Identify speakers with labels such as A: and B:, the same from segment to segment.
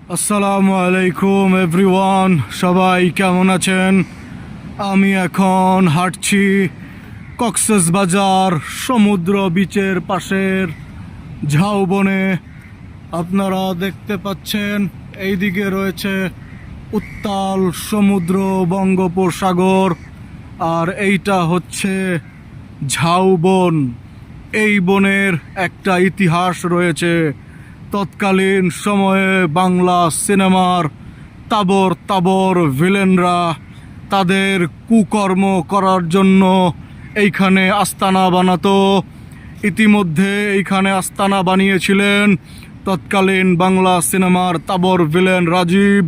A: আসসালামু আলাইকুম এভরিওয়ান, সবাই কেমন আছেন? আমি এখন হাঁটছি কক্সবাজার সমুদ্র বিচের পাশের ঝাউবনে। আপনারা দেখতে পাচ্ছেন এইদিকে রয়েছে উত্তাল সমুদ্র বঙ্গোপসাগর, আর এইটা হচ্ছে ঝাউবন। এই বনের একটা ইতিহাস রয়েছে। তৎকালীন সময়ে বাংলা সিনেমার তাবর তাবর ভিলেনরা তাদের কুকর্ম করার জন্য এইখানে আস্তানা বানাতো। ইতিমধ্যে এইখানে আস্তানা বানিয়েছিলেন তৎকালীন বাংলা সিনেমার তাবর ভিলেন রাজীব,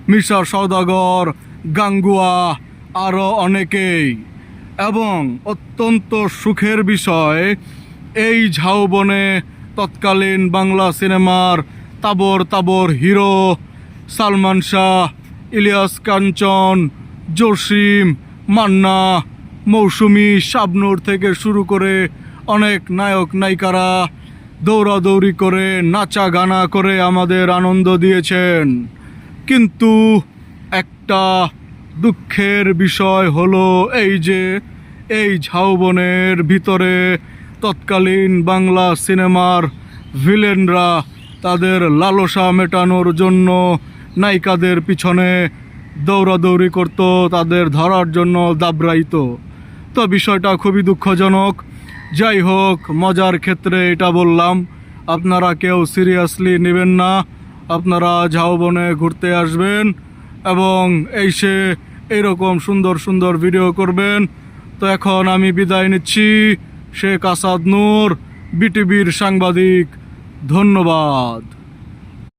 A: মিশা সওদাগর, গাঙ্গুয়া, আরও অনেকেই। এবং অত্যন্ত সুখের বিষয়, এই ঝাউবনে তৎকালীন বাংলা সিনেমার তাবর তাবর হিরো সালমান শাহ, ইলিয়াস কাঞ্চন, জসিম, মান্না, মৌসুমী, শাবনূর থেকে শুরু করে অনেক নায়ক নায়িকারা দৌড়াদৌড়ি করে নাচা গানা করে আমাদের আনন্দ দিয়েছেন। কিন্তু একটা দুঃখের বিষয় হলো এই যে এই ঝাউবনের ভিতরে তৎকালীন বাংলা সিনেমার ভিলেনরা তাদের লালসা মেটানোর জন্য নায়িকাদের পিছনে দৌড়াদৌড়ি করত, তাদের ধরার জন্য দাবড়াইতো। তো বিষয়টা খুবই দুঃখজনক। যাই হোক, মজার ক্ষেত্রে এটা বললাম, আপনারা কেউ সিরিয়াসলি নেবেন না। আপনারা ঝাউবনে ঘুরতে আসবেন এবং এসে এরকম সুন্দর সুন্দর ভিডিও করবেন। তো এখন আমি বিদায় নিচ্ছি। শেখ আসাদ নূর, বিটিভির সাংবাদিক। ধন্যবাদ।